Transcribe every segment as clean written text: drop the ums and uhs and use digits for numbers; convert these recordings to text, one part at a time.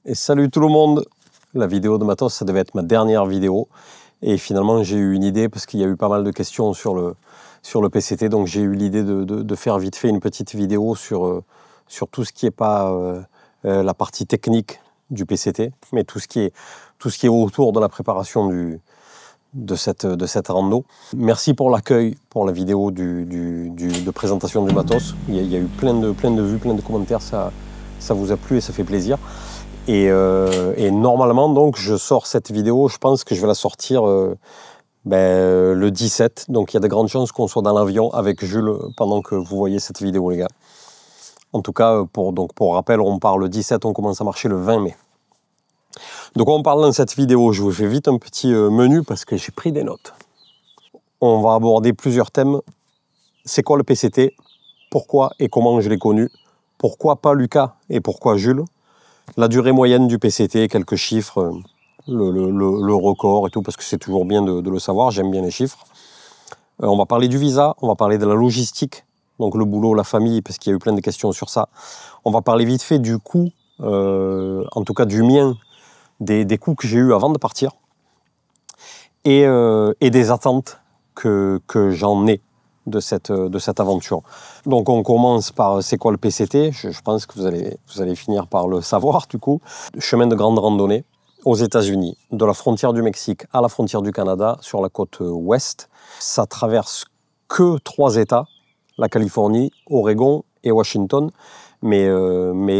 Et salut tout le monde. La vidéo de matos, ça devait être ma dernière vidéo. Et finalement, j'ai eu une idée, parce qu'il y a eu pas mal de questions sur le PCT, donc j'ai eu l'idée de faire vite fait une petite vidéo sur tout ce qui n'est pas la partie technique du PCT, mais tout ce qui est autour de la préparation de cette rando. Merci pour l'accueil, pour la vidéo de présentation du matos. Il y a eu plein de vues, plein de commentaires, ça vous a plu et ça fait plaisir. Et normalement, donc, je sors cette vidéo, je pense que je vais la sortir le 17. Donc, il y a de grandes chances qu'on soit dans l'avion avec Jules pendant que vous voyez cette vidéo, les gars. En tout cas, pour rappel, on part le 17, on commence à marcher le 20 mai. Donc, on parle dans cette vidéo, je vous fais vite un petit menu parce que j'ai pris des notes. On va aborder plusieurs thèmes. C'est quoi le PCT? Pourquoi et comment je l'ai connu? Pourquoi pas Lucas et pourquoi Jules? La durée moyenne du PCT, quelques chiffres, le record et tout, parce que c'est toujours bien de le savoir, j'aime bien les chiffres. On va parler du visa, on va parler de la logistique, donc le boulot, la famille, parce qu'il y a eu plein de questions sur ça. On va parler vite fait du coût, en tout cas du mien, des coûts que j'ai eu avant de partir, et des attentes que j'en ai de cette aventure. Donc on commence par c'est quoi le PCT, je pense que vous allez finir par le savoir du coup. Chemin de grande randonnée aux États-Unis, de la frontière du Mexique à la frontière du Canada, sur la côte ouest. Ça traverse que 3 États, la Californie, Oregon et Washington. Mais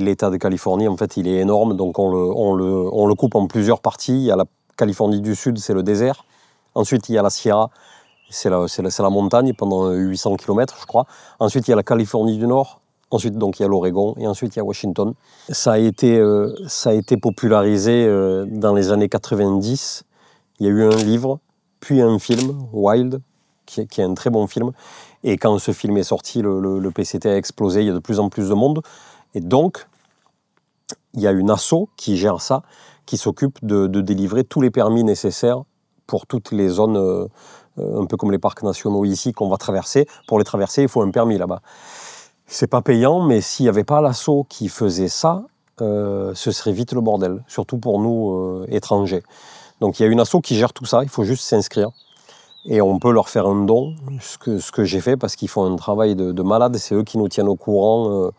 l'État de Californie, en fait, il est énorme, donc on le coupe en plusieurs parties. Il y a la Californie du Sud, c'est le désert. Ensuite, il y a la Sierra, c'est la montagne pendant 800 km, je crois. Ensuite, il y a la Californie du Nord. Ensuite, donc, il y a l'Oregon. Et ensuite, il y a Washington. Ça a été popularisé dans les années 90. Il y a eu un livre, puis un film, Wild, qui est un très bon film. Et quand ce film est sorti, le PCT a explosé. Il y a de plus en plus de monde. Et donc, il y a une asso qui gère ça, qui s'occupe de délivrer tous les permis nécessaires pour toutes les zones, un peu comme les parcs nationaux ici qu'on va traverser. Pour les traverser, il faut un permis là-bas. C'est pas payant, mais s'il n'y avait pas l'asso qui faisait ça, ce serait vite le bordel, surtout pour nous étrangers. Donc il y a une asso qui gère tout ça, il faut juste s'inscrire. Et on peut leur faire un don, ce que j'ai fait, parce qu'ils font un travail de malade. C'est eux qui nous tiennent au courant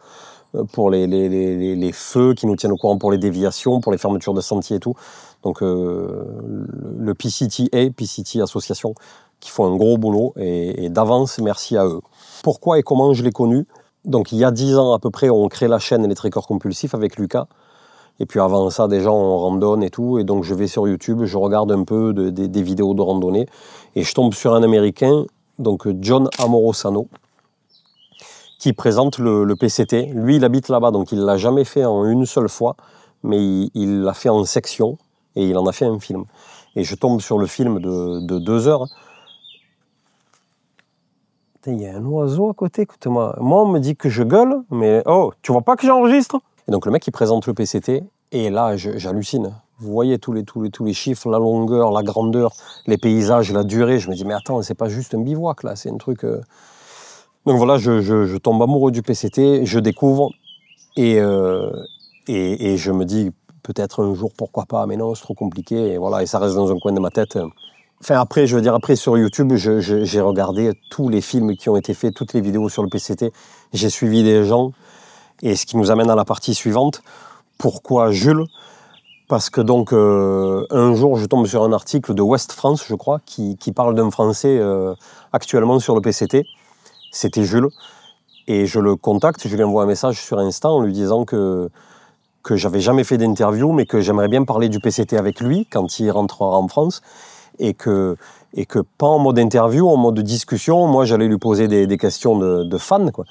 pour les feux, qui nous tiennent au courant pour les déviations, pour les fermetures de sentiers et tout. Donc le PCT Association, qui font un gros boulot, et d'avance, merci à eux. Pourquoi et comment je l'ai connu? Donc il y a 10 ans à peu près, on crée la chaîne Les Trekkers Compulsifs avec Lucas. Et puis avant ça, déjà, on randonne et tout. Et donc je vais sur YouTube, je regarde un peu des vidéos de randonnée. Et je tombe sur un Américain, donc John Amorosano, qui présente le PCT. Lui, il habite là-bas, donc il ne l'a jamais fait en une seule fois, mais il l'a fait en section, et il en a fait un film. Et je tombe sur le film de 2 heures. Il y a un oiseau à côté, écoute-moi. Moi, on me dit que je gueule, mais oh, tu vois pas que j'enregistre? Et donc le mec, il présente le PCT, et là, j'hallucine. Vous voyez tous les chiffres, la longueur, la grandeur, les paysages, la durée. Je me dis, mais attends, c'est pas juste un bivouac, là, c'est un truc... Donc voilà, je tombe amoureux du PCT, je découvre, et je me dis, peut-être un jour, pourquoi pas, mais non, c'est trop compliqué, et voilà, et ça reste dans un coin de ma tête. Enfin, après sur YouTube, j'ai regardé tous les films qui ont été faits, toutes les vidéos sur le PCT, j'ai suivi des gens, et ce qui nous amène à la partie suivante. Pourquoi Jules? Parce que donc, un jour, je tombe sur un article de Ouest France, je crois, qui parle d'un Français actuellement sur le PCT. C'était Jules. Et je le contacte, je lui envoie un message sur Insta en lui disant que j'avais jamais fait d'interview, mais que j'aimerais bien parler du PCT avec lui quand il rentrera en France. Et que pas en mode interview, en mode discussion, moi j'allais lui poser des questions de fans, quoi.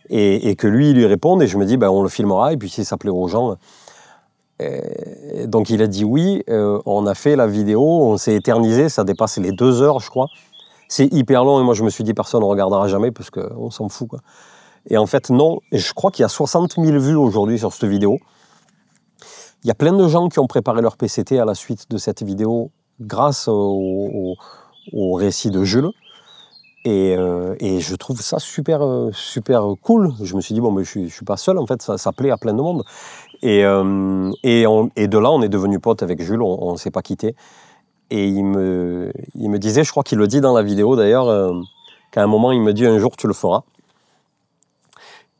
Et que lui, il lui réponde, et je me dis, ben, on le filmera, et puis si ça plaît aux gens... donc il a dit oui, on a fait la vidéo, on s'est éternisé, ça dépasse les 2 heures, je crois. C'est hyper long, et moi je me suis dit, personne ne regardera jamais, parce qu'on s'en fout, quoi. Et en fait, non, et je crois qu'il y a 60 000 vues aujourd'hui sur cette vidéo. Il y a plein de gens qui ont préparé leur PCT à la suite de cette vidéo, grâce au récit de Jules. Et je trouve ça super, super cool. Je me suis dit, bon, mais je suis pas seul, en fait, ça plaît à plein de monde. Et de là, on est devenus potes avec Jules, on ne s'est pas quittés. Et il me disait, je crois qu'il le dit dans la vidéo d'ailleurs, qu'à un moment, il me dit, un jour, tu le feras.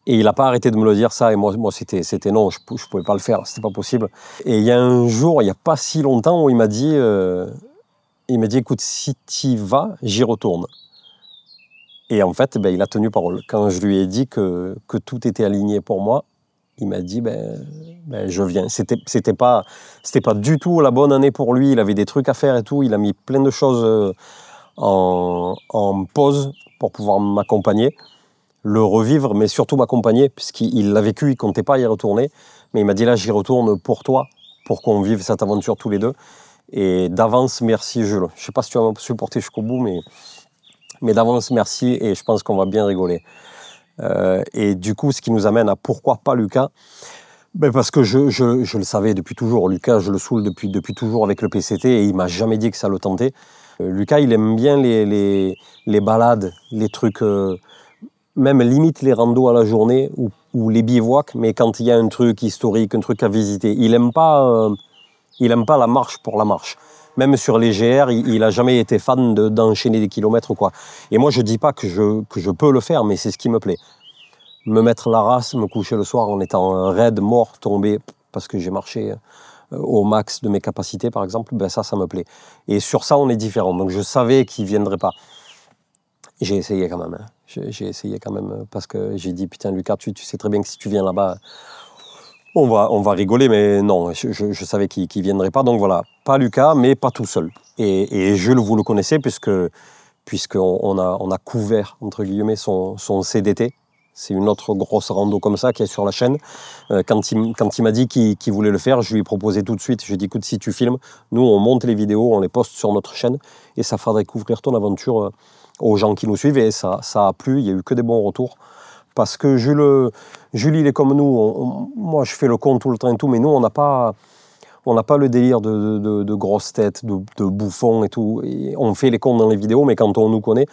Et il n'a pas arrêté de me le dire, ça. Et moi c'était non, je ne pouvais pas le faire, c'était pas possible. Et il y a un jour, il n'y a pas si longtemps, où il m'a dit, écoute, si tu y vas, j'y retourne. Et en fait, il a tenu parole. Quand je lui ai dit que tout était aligné pour moi, il m'a dit, je viens. C'était pas du tout la bonne année pour lui. Il avait des trucs à faire et tout. Il a mis plein de choses en pause pour pouvoir m'accompagner, le revivre, mais surtout m'accompagner, puisqu'il l'a vécu, il ne comptait pas y retourner. Mais il m'a dit, là, j'y retourne pour toi, pour qu'on vive cette aventure tous les deux. Et d'avance, merci Jules. Je ne sais pas si tu vas me supporter jusqu'au bout, mais d'avance, merci, et je pense qu'on va bien rigoler. Et du coup, ce qui nous amène à pourquoi pas Lucas, parce que je le savais depuis toujours. Lucas, je le saoule depuis toujours avec le PCT, et il m'a jamais dit que ça le tentait. Lucas, il aime bien les balades, les trucs, même limite les randos à la journée, ou les bivouacs, mais quand il y a un truc historique, un truc à visiter. Il aime pas la marche pour la marche. Même sur les GR, il n'a jamais été fan d'enchaîner des kilomètres ou quoi. Et moi, je ne dis pas que je peux le faire, mais c'est ce qui me plaît. Me mettre la race, me coucher le soir en étant raide, mort, tombé, parce que j'ai marché au max de mes capacités, par exemple, ça me plaît. Et sur ça, on est différents. Donc je savais qu'il ne viendrait pas. J'ai essayé quand même. Hein. J'ai essayé quand même, parce que j'ai dit, putain, Lucas, tu sais très bien que si tu viens là-bas, on va rigoler, mais non, je savais qu'il ne viendrait pas. Donc voilà, pas Lucas, mais pas tout seul. Et Jules, vous le connaissez, puisqu'on a couvert, entre guillemets, son CDT. C'est une autre grosse rando comme ça qui est sur la chaîne. Quand il m'a dit qu'il voulait le faire, je lui ai proposé tout de suite. Je lui ai dit, écoute, si tu filmes, nous, on monte les vidéos, on les poste sur notre chaîne, et ça fera découvrir ton aventure aux gens qui nous suivent. Et ça a plu, il n'y a eu que des bons retours. Parce que Jules, il est comme nous. Moi, je fais le con tout le temps et tout, mais nous, on n'a pas le délire de grosses têtes, de bouffons et tout. Et on fait les cons dans les vidéos, mais quand on nous connaît,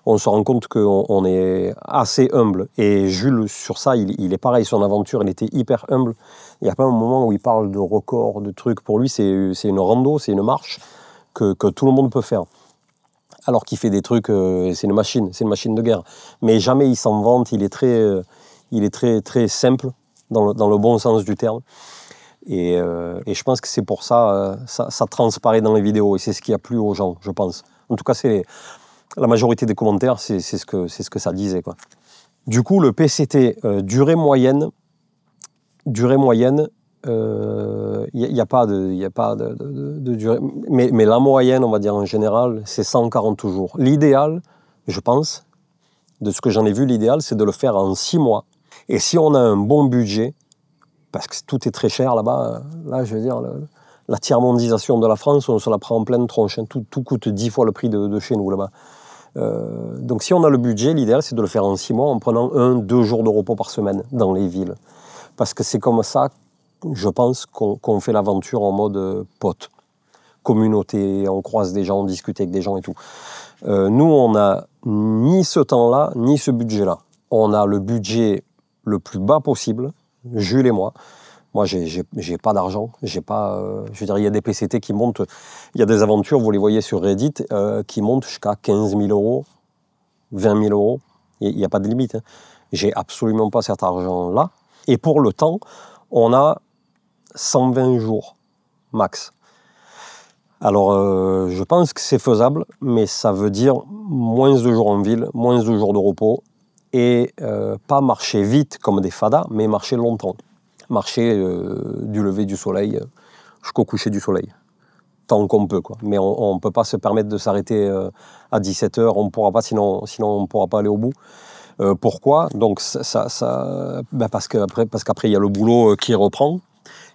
on se rend compte qu'on est assez humble. Et Jules, sur ça, il est pareil. Son aventure, il était hyper humble. Il n'y a pas un moment où il parle de records, de trucs. Pour lui, c'est une rando, c'est une marche que tout le monde peut faire. Alors qu'il fait des trucs, c'est une machine de guerre. Mais jamais il s'en vante, il est très, très simple, dans le bon sens du terme. Et je pense que c'est pour ça, ça transparaît dans les vidéos, et c'est ce qui a plu aux gens, je pense. En tout cas, la majorité des commentaires, c'est ce que ça disait, quoi. Du coup, le PCT, durée moyenne, il n'y a pas de durée, mais la moyenne, on va dire en général, c'est 140 jours. L'idéal, je pense, de ce que j'en ai vu, l'idéal, c'est de le faire en 6 mois. Et si on a un bon budget, parce que tout est très cher là-bas, là, je veux dire, la tiers-mondisation de la France, on se la prend en pleine tronche. Hein. Tout coûte 10 fois le prix de chez nous là-bas. Donc si on a le budget, l'idéal, c'est de le faire en 6 mois en prenant 1-2 jours de repos par semaine dans les villes. Parce que c'est comme ça, je pense, qu'on fait l'aventure en mode pote, communauté, on croise des gens, on discute avec des gens et tout. Nous, on n'a ni ce temps-là, ni ce budget-là. On a le budget le plus bas possible, Jules et moi. Moi, j'ai pas d'argent, j'ai pas... je veux dire, il y a des PCT qui montent, il y a des aventures, vous les voyez sur Reddit, qui montent jusqu'à 15 000 €, 20 000 €. Il n'y a pas de limite. Hein. J'ai absolument pas cet argent-là. Et pour le temps, on a 120 jours max. Alors, je pense que c'est faisable, mais ça veut dire moins de jours en ville, moins de jours de repos, et pas marcher vite comme des fadas, mais marcher longtemps. Marcher du lever du soleil jusqu'au coucher du soleil, tant qu'on peut, quoi. Mais on ne peut pas se permettre de s'arrêter à 17 h, on ne pourra pas, sinon on ne pourra pas aller au bout. Pourquoi? Donc parce qu'après il y a le boulot qui reprend,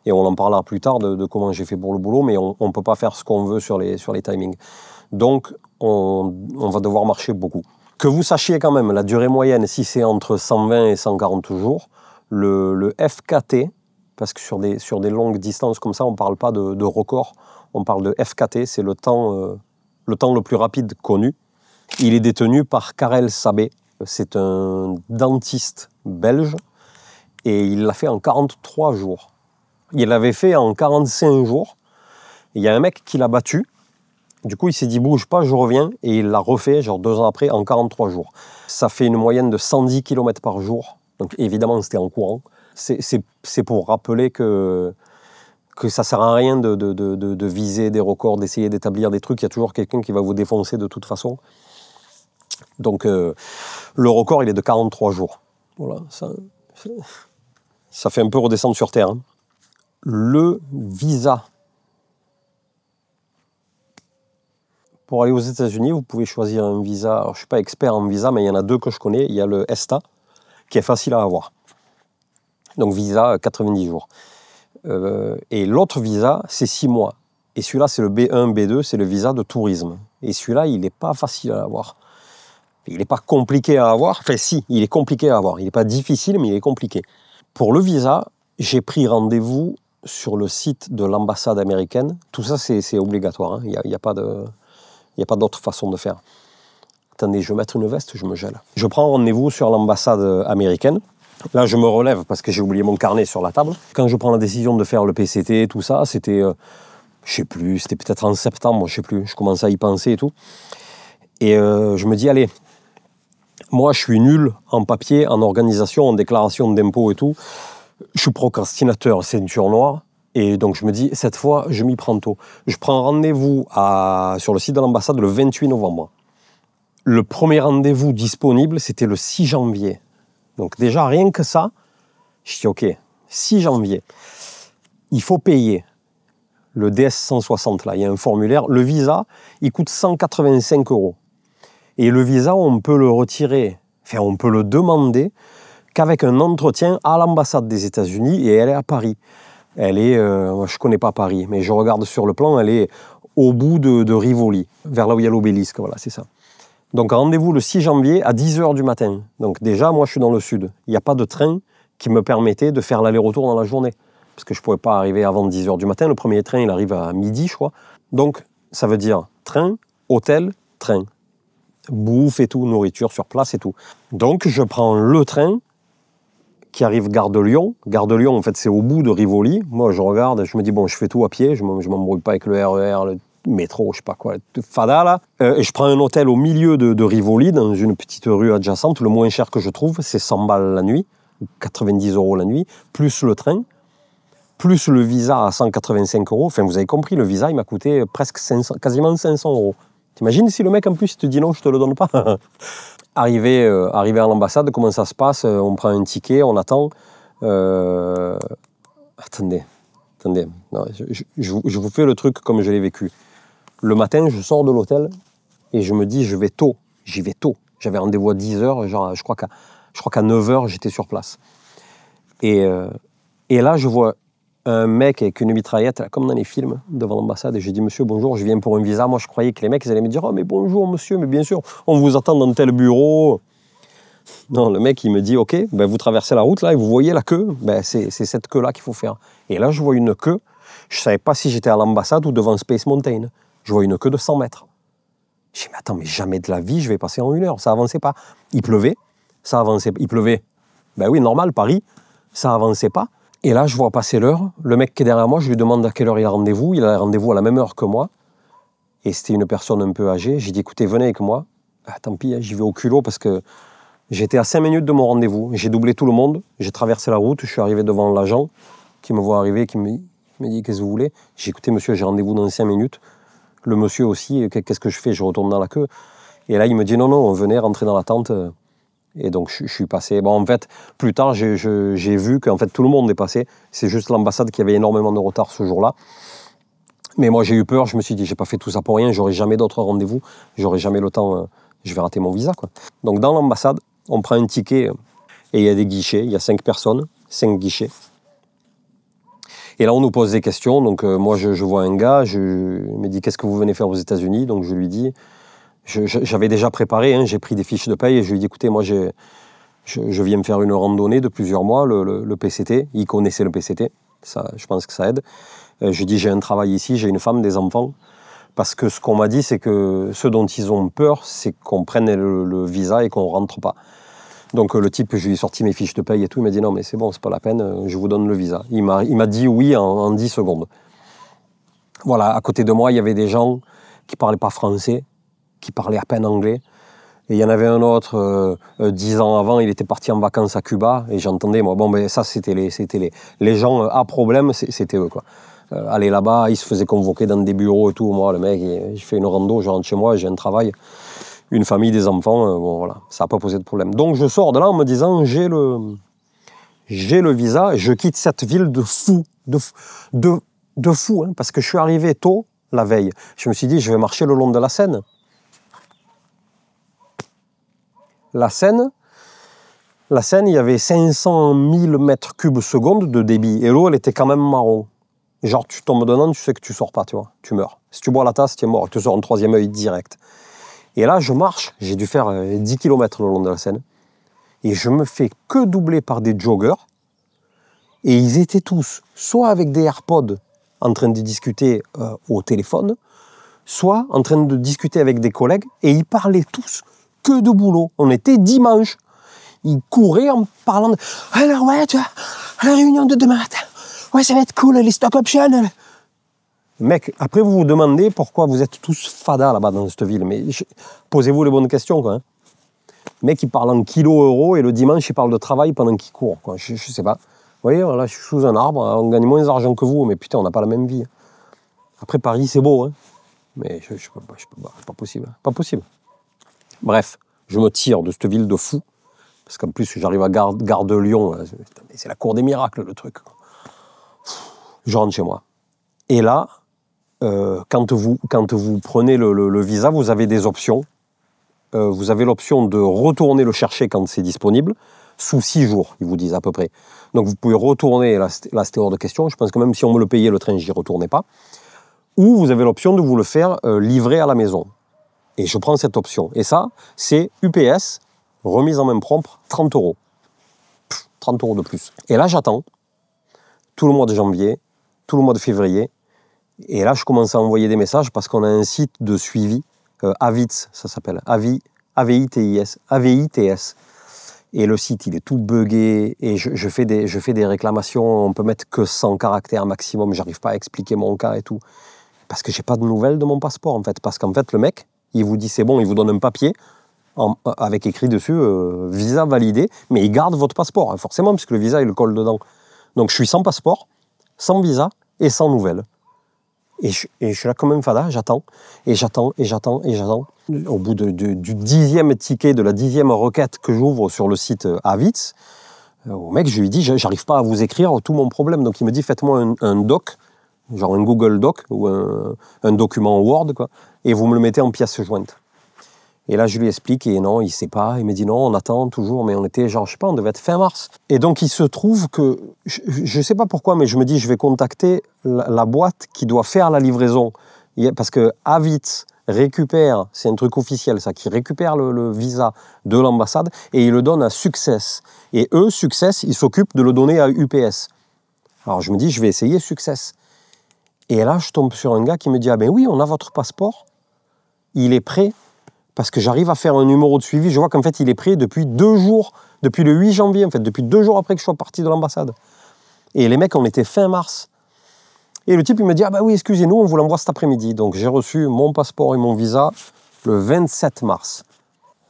et on en parlera plus tard de comment j'ai fait pour le boulot, mais on ne peut pas faire ce qu'on veut sur les timings. Donc on va devoir marcher beaucoup. Que vous sachiez quand même, la durée moyenne, si c'est entre 120 et 140 jours, le FKT, parce que sur des longues distances comme ça, on ne parle pas de record, on parle de FKT, c'est le temps le plus rapide connu. Il est détenu par Karel Sabé. C'est un dentiste belge et il l'a fait en 43 jours. Il l'avait fait en 45 jours. Il y a un mec qui l'a battu. Du coup, il s'est dit, bouge pas, je reviens. Et il l'a refait, genre 2 ans après, en 43 jours. Ça fait une moyenne de 110 km par jour. Donc évidemment, c'était en courant. C'est pour rappeler que ça ne sert à rien de viser des records, d'essayer d'établir des trucs. Il y a toujours quelqu'un qui va vous défoncer de toute façon. Donc le record, il est de 43 jours. Voilà, ça fait un peu redescendre sur Terre. Hein. Le visa. Pour aller aux États-Unis, vous pouvez choisir un visa. Alors, je ne suis pas expert en visa, mais il y en a 2 que je connais. Il y a le ESTA, qui est facile à avoir. Donc visa 90 jours. Et l'autre visa, c'est 6 mois. Et celui-là, c'est le B1, B2, c'est le visa de tourisme. Et celui-là, il n'est pas facile à avoir. Il n'est pas compliqué à avoir. Enfin si, il est compliqué à avoir. Il n'est pas difficile, mais il est compliqué. Pour le visa, j'ai pris rendez-vous sur le site de l'ambassade américaine. Tout ça, c'est obligatoire. Hein. Il n'y a pas d'autre façon de faire. Attendez, je vais mettre une veste, je me gèle. Je prends rendez-vous sur l'ambassade américaine. Là, je me relève parce que j'ai oublié mon carnet sur la table. Quand je prends la décision de faire le PCT, tout ça, c'était, je sais plus, c'était peut-être en septembre, je sais plus. Je commençais à y penser et tout. Et je me dis, allez, moi, je suis nul en papier, en organisation, en déclaration d'impôts et tout. Je suis procrastinateur, ceinture noire. Et donc, je me dis, cette fois, je m'y prends tôt. Je prends rendez-vous sur le site de l'ambassade le 28 novembre. Le premier rendez-vous disponible, c'était le 6 janvier. Donc déjà, rien que ça, je dis, OK, 6 janvier, il faut payer le DS 160, là, il y a un formulaire. Le visa, il coûte 185 €. Et le visa, on peut le retirer, enfin, on peut le demander qu'avec un entretien à l'ambassade des États-Unis, et elle est à Paris. Elle est, moi, je ne connais pas Paris, mais je regarde sur le plan, elle est au bout de Rivoli, vers là où il y a l'obélisque, voilà, c'est ça. Donc rendez-vous le 6 janvier à 10 h du matin. Donc déjà, moi je suis dans le sud. Il n'y a pas de train qui me permettait de faire l'aller-retour dans la journée. Parce que je ne pouvais pas arriver avant 10 h du matin. Le premier train, il arrive à midi, je crois. Donc ça veut dire train, hôtel, train. Bouffe et tout, nourriture sur place et tout. Donc je prends le train qui arrive gare de Lyon. Gare de Lyon, en fait, c'est au bout de Rivoli. Moi, je regarde, je me dis, bon, je fais tout à pied. Je ne m'embrouille pas avec le RER, le métro, je sais pas quoi, fada là. Et je prends un hôtel au milieu de Rivoli, dans une petite rue adjacente. Le moins cher que je trouve, c'est 100 balles la nuit, 90 € la nuit, plus le train, plus le visa à 185 €. Enfin, vous avez compris, le visa, il m'a coûté presque quasiment 500 €. T'imagines si le mec, en plus, il te dit non, je te le donne pas. Arrivé à l'ambassade, comment ça se passe? On prend un ticket, on attend. Attendez. Non, je vous fais le truc comme je l'ai vécu. Le matin, je sors de l'hôtel et je me dis, je vais tôt. J'y vais tôt. J'avais rendez-vous à 10 h, genre, je crois qu'à 9 h, j'étais sur place. Et là, je vois un mec avec une mitraillette, comme dans les films, devant l'ambassade. Et je dis, monsieur, bonjour, je viens pour un visa. Moi, je croyais que les mecs, ils allaient me dire, oh, mais bonjour, monsieur, mais bien sûr, on vous attend dans tel bureau. Non, le mec, il me dit, OK, ben, vous traversez la route, là, et vous voyez la queue. Ben, c'est cette queue-là qu'il faut faire. Et là, je vois une queue. Je ne savais pas si j'étais à l'ambassade ou devant Space Mountain. Je vois une queue de 100 mètres. Je dis, mais attends, mais jamais de la vie, je vais passer en 1 heure. Ça avançait pas. Il pleuvait, ça avançait. Il pleuvait. Ben oui, normal, Paris, ça avançait pas. Et là, je vois passer l'heure. Le mec qui est derrière moi, je lui demande à quelle heure il a rendez-vous. Il a rendez-vous à la même heure que moi. Et c'était une personne un peu âgée. J'ai dit, écoutez, venez avec moi. Ah, tant pis, j'y vais au culot parce que j'étais à 5 minutes de mon rendez-vous. J'ai doublé tout le monde. J'ai traversé la route. Je suis arrivé devant l'agent qui me voit arriver, qui me dit, qu'est-ce que vous voulez? J'ai dit, écoutez, monsieur, j'ai rendez-vous dans 5 minutes. Le monsieur aussi, qu'est-ce que je fais? Je retourne dans la queue. Et là, il me dit, non, venez rentrer dans la tente. Et donc, je suis passé. Bon, en fait, plus tard, j'ai vu qu'en fait, tout le monde est passé. C'est juste l'ambassade qui avait énormément de retard ce jour-là. Mais moi, j'ai eu peur. Je me suis dit, j'ai pas fait tout ça pour rien. J'aurai jamais d'autres rendez-vous. J'aurai jamais le temps. Je vais rater mon visa, quoi. Donc, dans l'ambassade, on prend un ticket et il y a des guichets. Il y a 5 personnes, 5 guichets. Et là, on nous pose des questions. Donc, moi, je vois un gars. Il me dit, qu'est-ce que vous venez faire aux États-Unis? Donc, je lui dis... J'avais déjà préparé, hein, j'ai pris des fiches de paye et je lui ai dit, écoutez, moi je viens me faire une randonnée de plusieurs mois, le PCT, il connaissait le PCT, ça, je pense que ça aide. Je lui ai dit, j'ai un travail ici, j'ai une femme, des enfants, Parce que ce qu'on m'a dit, c'est que ce dont ils ont peur, c'est qu'on prenne le visa et qu'on ne rentre pas. Donc le type, je lui ai sorti mes fiches de paye et tout, il m'a dit non mais c'est bon, c'est pas la peine, je vous donne le visa. Il m'a dit oui en 10 secondes. Voilà, à côté de moi, il y avait des gens qui ne parlaient pas français, qui parlaient à peine anglais. Et il y en avait un autre, 10 ans avant, il était parti en vacances à Cuba, et j'entendais, moi, bon, ben ça, c'était les gens à problème, c'était eux, quoi. Aller là-bas, ils se faisaient convoquer dans des bureaux et tout. Moi, le mec, je fais une rando, je rentre chez moi, j'ai un travail, une famille, des enfants, bon, voilà, ça n'a pas posé de problème. Donc, je sors de là en me disant, j'ai le visa, je quitte cette ville de fou, de fou, hein, parce que je suis arrivé tôt, la veille. Je me suis dit, je vais marcher le long de la Seine. La Seine, il y avait 500 000 mètres cubes secondes de débit. Et l'eau, elle était quand même marron. Genre, tu tombes dedans, tu sais que tu sors pas, tu vois. Tu meurs. Si tu bois la tasse, tu es mort. Tu te sors un troisième œil direct. Et là, je marche. J'ai dû faire 10 km le long de la Seine. Et je me fais que doubler par des joggers. Et ils étaient tous, soit avec des AirPods, en train de discuter au téléphone, soit en train de discuter avec des collègues. Et ils parlaient tous que de boulot. On était dimanche. Ils couraient en parlant de « Alors ouais, tu vois, la réunion de demain matin, ouais, ça va être cool, les stock options. » Mec, après vous vous demandez pourquoi vous êtes tous fada là-bas dans cette ville. Mais posez-vous les bonnes questions, quoi. Hein. Le mec, il parle en kilos-euros et le dimanche, il parle de travail pendant qu'il court, quoi. Je sais pas. Vous voyez, là, je suis sous un arbre, on gagne moins d'argent que vous, mais putain, on n'a pas la même vie. Après, Paris, c'est beau, hein. Mais je peux pas, c'est pas possible. Pas possible. Bref, je me tire de cette ville de fou. Parce qu'en plus, j'arrive à Gare de Lyon. C'est la cour des miracles, le truc. Je rentre chez moi. Et là, quand vous prenez le visa, vous avez des options. Vous avez l'option de retourner le chercher quand c'est disponible, sous 6 jours, ils vous disent à peu près. Donc vous pouvez retourner, là c'était hors de question. Je pense que même si on me le payait, le train, j'y retournais pas. Ou vous avez l'option de vous le faire livrer à la maison. Et je prends cette option. Et ça, c'est UPS, remise en main propre, 30 €. 30 € de plus. Et là, j'attends tout le mois de janvier, tout le mois de février. Et là, je commence à envoyer des messages parce qu'on a un site de suivi, AVITS, ça s'appelle, AVITS. Et le site, il est tout buggé. Et je fais des réclamations. On peut mettre que 100 caractères maximum. J'arrive pas à expliquer mon cas et tout. Parce que j'ai pas de nouvelles de mon passeport, en fait. Parce qu'en fait, le mec, il vous dit c'est bon, il vous donne un papier avec écrit dessus visa validé, mais il garde votre passeport, hein, forcément, puisque le visa, il le colle dedans. Donc je suis sans passeport, sans visa et sans nouvelles. Et je suis là comme un fada, j'attends. Au bout du 10e ticket, de la 10e requête que j'ouvre sur le site AVITS, au mec, je lui dis, j'arrive pas à vous écrire tout mon problème. Donc il me dit, faites-moi un doc, genre un Google Doc ou un document Word, quoi, et vous me le mettez en pièce jointe. Et là, je lui explique, et non, il ne sait pas. Il me dit non, on attend toujours, mais on était, genre, je sais pas, on devait être fin mars. Et donc, il se trouve que, je ne sais pas pourquoi, mais je me dis, je vais contacter la boîte qui doit faire la livraison. Parce que AVITS récupère, c'est un truc officiel, ça, qui récupère le visa de l'ambassade et il le donne à Success. Et eux, Success, ils s'occupent de le donner à UPS. Alors, je me dis, je vais essayer Success. Et là, je tombe sur un gars qui me dit, ah ben oui, on a votre passeport, il est prêt. Parce que j'arrive à faire un numéro de suivi, je vois qu'en fait, il est prêt depuis 2 jours, depuis le 8 janvier, en fait, depuis 2 jours après que je sois parti de l'ambassade. Et les mecs, on était fin mars. Et le type, il me dit, ah bah oui, excusez-nous, on vous l'envoie cet après-midi. Donc, j'ai reçu mon passeport et mon visa le 27 mars.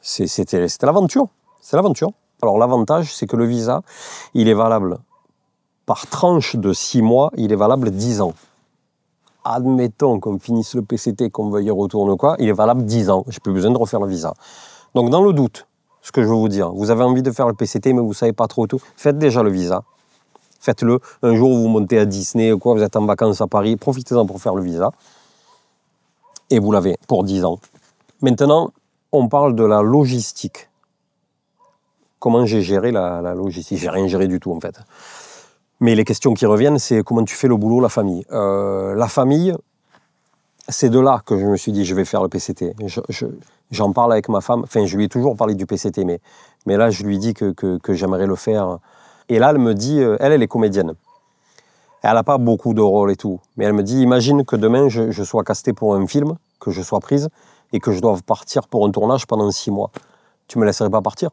C'était l'aventure. C'est l'aventure. Alors, l'avantage, c'est que le visa, il est valable par tranche de 6 mois, il est valable 10 ans. Admettons qu'on finisse le PCT, qu'on veuille y retourner quoi, il est valable 10 ans. Je n'ai plus besoin de refaire le visa. Donc, dans le doute, ce que je veux vous dire, vous avez envie de faire le PCT, mais vous ne savez pas trop tout, faites déjà le visa. Faites-le. Un jour, vous montez à Disney ou quoi, vous êtes en vacances à Paris, profitez-en pour faire le visa. Et vous l'avez pour 10 ans. Maintenant, on parle de la logistique. Comment j'ai géré la logistique? J'ai rien géré du tout, en fait. Mais les questions qui reviennent, c'est comment tu fais le boulot, la famille. La famille, c'est de là que je me suis dit, je vais faire le PCT. J'en parle avec ma femme. Enfin, je lui ai toujours parlé du PCT, mais là, je lui dis que j'aimerais le faire. Et là, elle me dit, elle est comédienne. Elle n'a pas beaucoup de rôles et tout. Mais elle me dit, imagine que demain, je sois castée pour un film, que je sois prise, et que je doive partir pour un tournage pendant 6 mois. Tu me laisserais pas partir?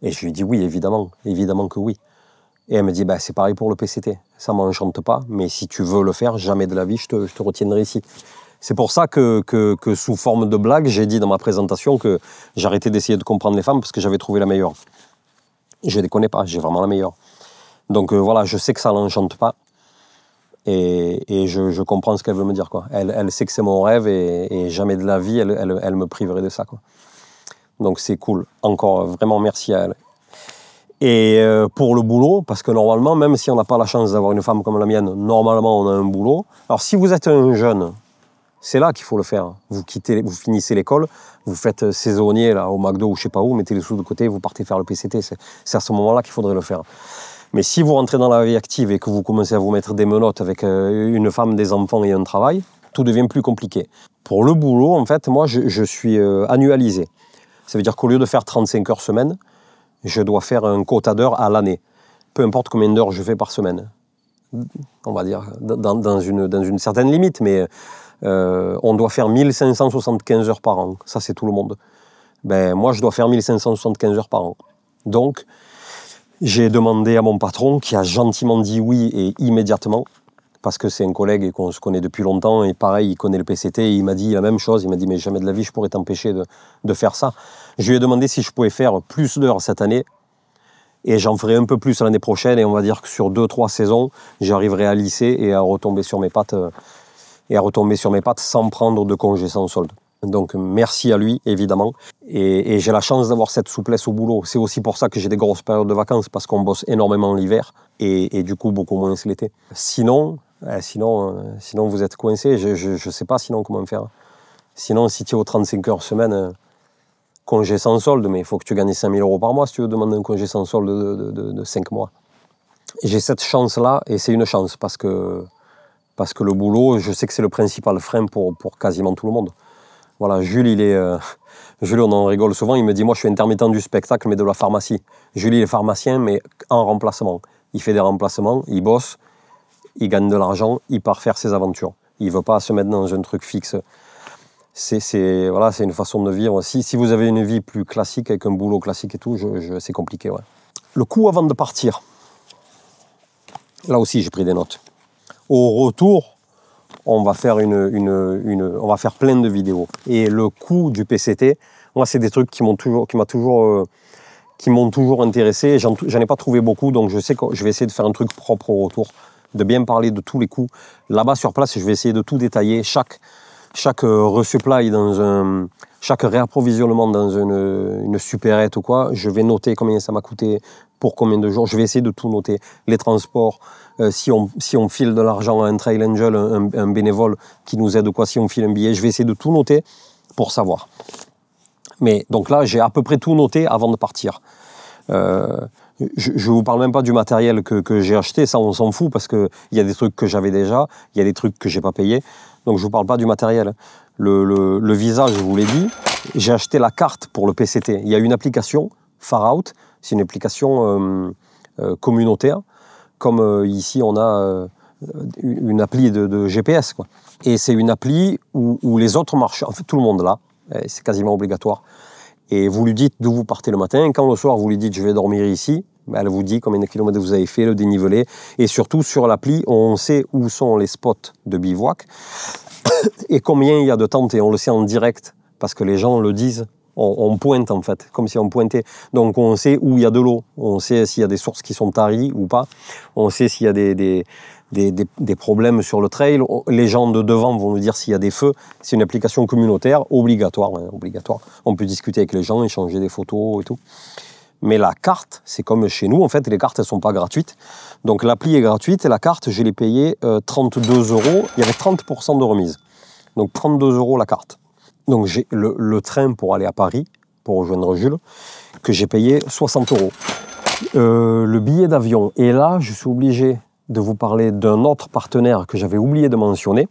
Et je lui dis oui, évidemment que oui. Et elle me dit, bah, c'est pareil pour le PCT. Ça ne m'enchante pas, mais si tu veux le faire, jamais de la vie, je te retiendrai ici. C'est pour ça que sous forme de blague, j'ai dit dans ma présentation que j'arrêtais d'essayer de comprendre les femmes parce que j'avais trouvé la meilleure. Je ne déconne pas, j'ai vraiment la meilleure. Donc voilà, je sais que ça ne l'enchante pas. Et je comprends ce qu'elle veut me dire, quoi. Elle sait que c'est mon rêve et jamais de la vie, elle me priverait de ça, quoi. Donc c'est cool. Encore vraiment merci à elle. Et pour le boulot, parce que normalement, même si on n'a pas la chance d'avoir une femme comme la mienne, normalement on a un boulot. Alors si vous êtes un jeune, c'est là qu'il faut le faire. Vous finissez l'école, vous faites saisonnier là, au McDo ou je sais pas où, mettez les sous de côté, vous partez faire le PCT. C'est à ce moment-là qu'il faudrait le faire. Mais si vous rentrez dans la vie active et que vous commencez à vous mettre des menottes avec une femme, des enfants et un travail, tout devient plus compliqué. Pour le boulot, en fait, moi, je suis annualisé. Ça veut dire qu'au lieu de faire 35 heures semaine, je dois faire un quota d'heures à l'année. Peu importe combien d'heures je fais par semaine. On va dire dans une certaine limite, mais on doit faire 1575 heures par an. Ça, c'est tout le monde. Ben, moi, je dois faire 1575 heures par an. Donc, j'ai demandé à mon patron, qui a gentiment dit oui et immédiatement, parce que c'est un collègue et qu'on se connaît depuis longtemps, et pareil, il connaît le PCT, et il m'a dit la même chose, il m'a dit mais jamais de la vie je pourrais t'empêcher de faire ça. Je lui ai demandé si je pouvais faire plus d'heures cette année, et j'en ferai un peu plus l'année prochaine, et on va dire que sur 2-3 saisons, j'arriverai à lisser et à retomber sur mes pattes, sans prendre de congé sans solde. Donc merci à lui, évidemment. Et j'ai la chance d'avoir cette souplesse au boulot. C'est aussi pour ça que j'ai des grosses périodes de vacances, parce qu'on bosse énormément l'hiver et du coup beaucoup moins l'été. Sinon vous êtes coincé. Je sais pas sinon comment faire. Sinon, si tu es aux 35 heures semaine, congé sans solde, mais il faut que tu gagnes 5 000 € par mois si tu veux demander un congé sans solde de 5 mois. J'ai cette chance-là, et c'est une chance, parce que le boulot, je sais que c'est le principal frein pour quasiment tout le monde. Voilà, Jules, Jules, on en rigole souvent, il me dit, moi je suis intermittent du spectacle, mais de la pharmacie. Jules, il est pharmacien, mais en remplacement. Il fait des remplacements, il bosse, il gagne de l'argent, il part faire ses aventures. Il ne veut pas se mettre dans un truc fixe. Voilà, c'est une façon de vivre. Si vous avez une vie plus classique, avec un boulot classique et tout, c'est compliqué. Ouais. Le coup avant de partir, là aussi j'ai pris des notes. Au retour, on va faire on va faire plein de vidéos. Et le coût du PCT, moi, c'est des trucs qui m'ont toujours intéressé. J'en ai pas trouvé beaucoup, donc je sais que je vais essayer de faire un truc propre au retour, de bien parler de tous les coûts. Là-bas, sur place, je vais essayer de tout détailler. Chaque resupply chaque réapprovisionnement dans une supérette ou quoi, je vais noter combien ça m'a coûté, pour combien de jours. Je vais essayer de tout noter. Les transports, si on file de l'argent à un Trail Angel, un bénévole qui nous aide ou quoi, si on file un billet, je vais essayer de tout noter pour savoir. Mais donc là, j'ai à peu près tout noté avant de partir. Je ne vous parle même pas du matériel que j'ai acheté, ça on s'en fout parce qu'il y a des trucs que j'avais déjà, il y a des trucs que je n'ai pas payés, donc je ne vous parle pas du matériel. Le visa, je vous l'ai dit, j'ai acheté la carte pour le PCT. Il y a une application, Far Out, c'est une application communautaire, comme ici on a une appli de GPS, quoi. Et c'est une appli où les autres marchent, en fait tout le monde là, c'est quasiment obligatoire. Et vous lui dites d'où vous partez le matin. Quand le soir, vous lui dites « je vais dormir ici », elle vous dit combien de kilomètres vous avez fait, le dénivelé. Et surtout, sur l'appli, on sait où sont les spots de bivouac et combien il y a de tentes. Et on le sait en direct, parce que les gens le disent. On pointe, en fait, comme si on pointait. Donc, on sait où il y a de l'eau. On sait s'il y a des sources qui sont taries ou pas. On sait s'il y a des problèmes sur le trail. Les gens de devant vont nous dire s'il y a des feux. C'est une application communautaire, obligatoire, hein, obligatoire. On peut discuter avec les gens, échanger des photos et tout. Mais la carte, c'est comme chez nous, en fait, les cartes, elles ne sont pas gratuites. Donc l'appli est gratuite et la carte, je l'ai payée 32 €. Il y avait 30% de remise. Donc 32 € la carte. Donc j'ai le train pour aller à Paris, pour rejoindre Jules, que j'ai payé 60 €. Le billet d'avion. Et là, je suis obligé de vous parler d'un autre partenaire que j'avais oublié de mentionner.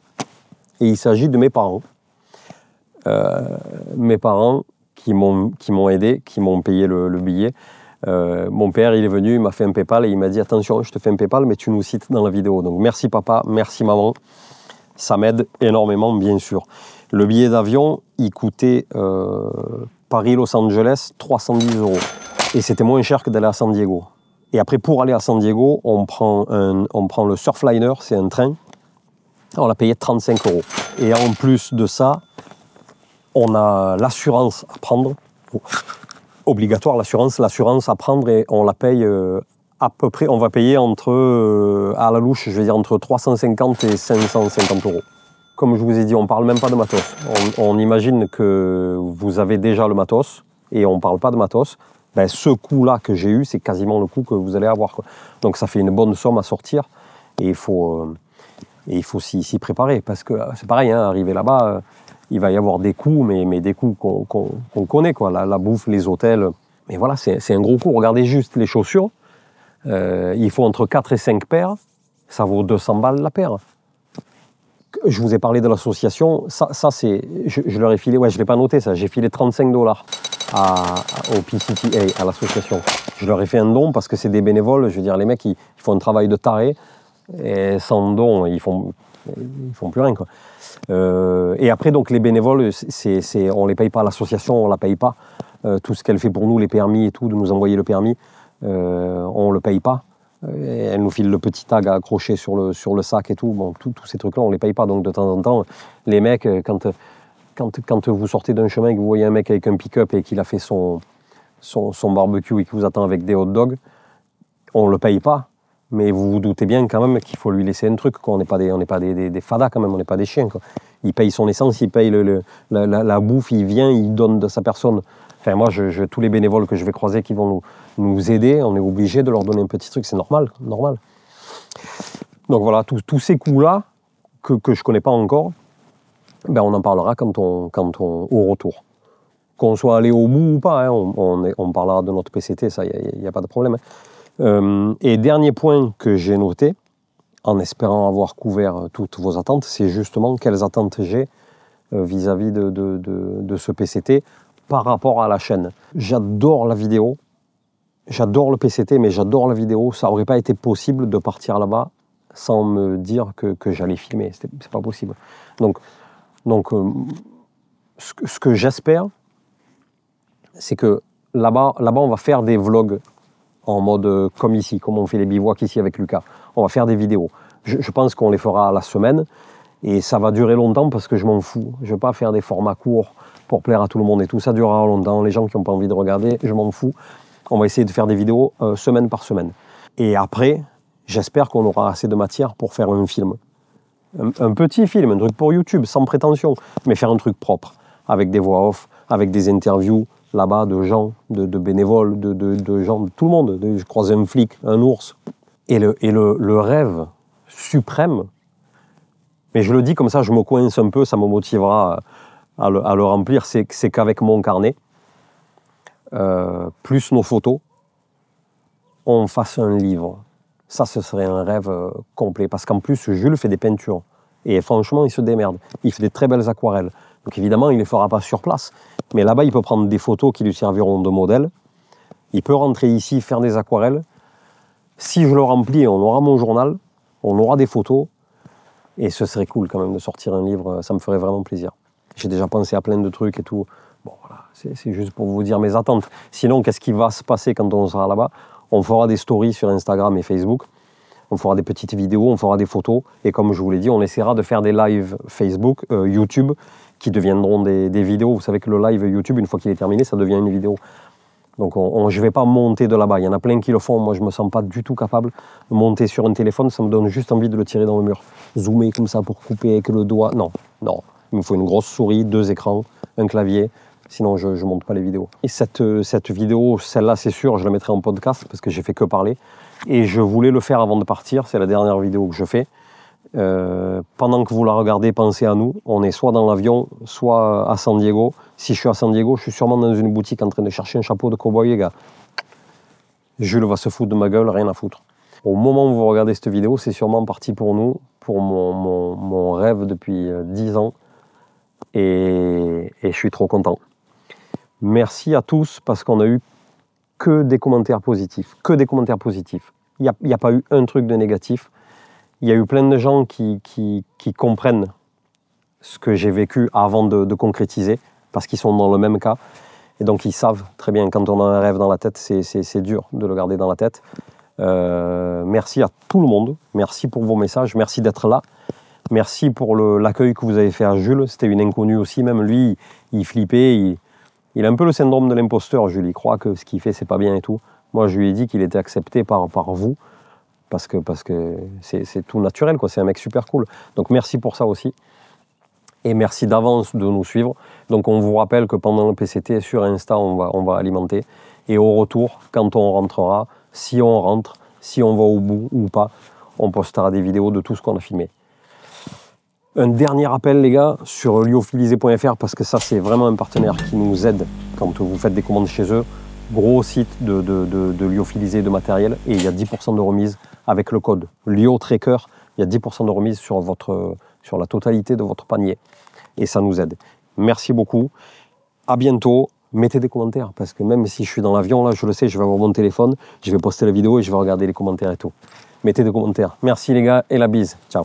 Et il s'agit de mes parents. Mes parents qui m'ont aidé, qui m'ont payé le billet. Mon père, il est venu, il m'a fait un PayPal et il m'a dit attention, je te fais un PayPal, mais tu nous cites dans la vidéo. Donc merci papa, merci maman. Ça m'aide énormément, bien sûr. Le billet d'avion, il coûtait Paris-Los Angeles 310 €. Et c'était moins cher que d'aller à San Diego. Et après, pour aller à San Diego, on prend le Surfliner, c'est un train. On l'a payé 35 €. Et en plus de ça, on a l'assurance à prendre. Obligatoire l'assurance à prendre et on la paye à peu près, on va payer à la louche, je vais dire entre 350 et 550 €. Comme je vous ai dit, on ne parle même pas de matos. On imagine que vous avez déjà le matos et on ne parle pas de matos. Ben, ce coût-là que j'ai eu, c'est quasiment le coût que vous allez avoir, quoi. Donc ça fait une bonne somme à sortir et il faut s'y préparer parce que c'est pareil, hein, arriver là-bas, il va y avoir des coûts, mais des coûts qu'on connaît, quoi. La bouffe, les hôtels. Mais voilà, c'est un gros coût. Regardez juste les chaussures. Il faut entre 4 et 5 paires. Ça vaut 200 balles la paire. Je vous ai parlé de l'association. Ça c'est, je leur ai filé, ouais, je ne l'ai pas noté ça. J'ai filé 35 $ au PCTA, à l'association. Je leur ai fait un don parce que c'est des bénévoles. Je veux dire, les mecs, ils font un travail de taré. Et sans don, ils font plus rien, quoi. Et après, donc, les bénévoles, on ne les paye pas, l'association, on ne la paye pas. Tout ce qu'elle fait pour nous, les permis et tout, de nous envoyer le permis, on ne le paye pas. Elle nous file le petit tag à accrocher sur le sac et tout. Bon, tous ces trucs-là, on ne les paye pas. Donc, de temps en temps, les mecs, quand vous sortez d'un chemin et que vous voyez un mec avec un pick-up et qu'il a fait son barbecue et qu'il vous attend avec des hot dogs, on ne le paye pas. Mais vous vous doutez bien quand même qu'il faut lui laisser un truc, quoi. On n'est pas des fadas quand même, on n'est pas des chiens, quoi. Il paye son essence, il paye la bouffe, il vient, il donne de sa personne. Enfin, moi, tous les bénévoles que je vais croiser qui vont nous aider, on est obligé de leur donner un petit truc, c'est normal. Donc voilà, tous ces coûts-là, que je ne connais pas encore, ben on en parlera au retour. Qu'on soit allé au bout ou pas, hein, on parlera de notre PCT, ça, il n'y a pas de problème. Et dernier point que j'ai noté, en espérant avoir couvert toutes vos attentes, c'est justement quelles attentes j'ai vis-à-vis de ce PCT par rapport à la chaîne. J'adore la vidéo, j'adore le PCT, mais j'adore la vidéo. Ça n'aurait pas été possible de partir là-bas sans me dire que j'allais filmer. C'est pas possible. Donc ce que j'espère, c'est que là-bas, on va faire des vlogs en mode comme ici, comme on fait les bivouacs ici avec Lucas. On va faire des vidéos. Je pense qu'on les fera à la semaine et ça va durer longtemps parce que je m'en fous. Je ne veux pas faire des formats courts pour plaire à tout le monde et tout. Ça durera longtemps. Les gens qui n'ont pas envie de regarder, je m'en fous. On va essayer de faire des vidéos semaine par semaine. Et après, j'espère qu'on aura assez de matière pour faire un film. Un petit film, un truc pour YouTube, sans prétention, mais faire un truc propre, avec des voix off, avec des interviews là-bas de gens, de bénévoles, de gens, de tout le monde. Je croisais un flic, un ours. Et le rêve suprême, mais je le dis comme ça, je me coince un peu, ça me motivera à le remplir, c'est qu'avec mon carnet, plus nos photos, on fasse un livre. Ça, ce serait un rêve complet. Parce qu'en plus, Jules fait des peintures. Et franchement, il se démerde. Il fait des très belles aquarelles. Donc évidemment, il ne les fera pas sur place. Mais là-bas, il peut prendre des photos qui lui serviront de modèle. Il peut rentrer ici, faire des aquarelles. Si je le remplis, on aura mon journal, on aura des photos. Et ce serait cool quand même de sortir un livre. Ça me ferait vraiment plaisir. J'ai déjà pensé à plein de trucs et tout. Bon, voilà, c'est juste pour vous dire mes attentes. Sinon, qu'est-ce qui va se passer quand on sera là-bas ? On fera des stories sur Instagram et Facebook. On fera des petites vidéos, on fera des photos. Et comme je vous l'ai dit, on essaiera de faire des lives Facebook, YouTube, qui deviendront des vidéos. Vous savez que le live YouTube, une fois qu'il est terminé, ça devient une vidéo. Donc je ne vais pas monter de là-bas. Il y en a plein qui le font. Moi, je ne me sens pas du tout capable de monter sur un téléphone. Ça me donne juste envie de le tirer dans le mur. Zoomer comme ça pour couper avec le doigt. Non. Il me faut une grosse souris, 2 écrans, un clavier. Sinon, je ne monte pas les vidéos. Et cette vidéo, celle-là, c'est sûr, je la mettrai en podcast parce que j'ai fait que parler. Et je voulais le faire avant de partir. C'est la dernière vidéo que je fais. Pendant que vous la regardez, pensez à nous. On est soit dans l'avion, soit à San Diego. Si je suis à San Diego, je suis sûrement dans une boutique en train de chercher un chapeau de cow-boy, les gars. Jules va se foutre de ma gueule, rien à foutre. Au moment où vous regardez cette vidéo, c'est sûrement parti pour nous, pour mon rêve depuis 10 ans. Et je suis trop content. Merci à tous parce qu'on a eu que des commentaires positifs, que des commentaires positifs. Il n'y a pas eu un truc de négatif. Il y a eu plein de gens qui comprennent ce que j'ai vécu avant de concrétiser, parce qu'ils sont dans le même cas. Et donc ils savent très bien, quand on a un rêve dans la tête, c'est dur de le garder dans la tête. Merci à tout le monde, merci pour vos messages, merci d'être là. Merci pour l'accueil que vous avez fait à Jules, c'était une inconnue aussi, même lui, il flippait, il a un peu le syndrome de l'imposteur, Jules, il croit que ce qu'il fait, c'est pas bien et tout. Moi, je lui ai dit qu'il était accepté par vous, parce que c'est tout naturel, quoi. C'est un mec super cool. Donc merci pour ça aussi. Et merci d'avance de nous suivre. Donc on vous rappelle que pendant le PCT, sur Insta, on va alimenter. Et au retour, quand on rentrera, si on rentre, si on va au bout ou pas, on postera des vidéos de tout ce qu'on a filmé. Un dernier appel, les gars, sur lyophilisé.fr, parce que ça, c'est vraiment un partenaire qui nous aide quand vous faites des commandes chez eux. Gros site de lyophilisé de matériel, et il y a 10% de remise avec le code LYOTRACKER. Il y a 10% de remise sur la totalité de votre panier. Et ça nous aide. Merci beaucoup. À bientôt. Mettez des commentaires, parce que même si je suis dans l'avion, là, je le sais, je vais avoir mon téléphone, je vais poster la vidéo et je vais regarder les commentaires et tout. Mettez des commentaires. Merci les gars, et la bise. Ciao.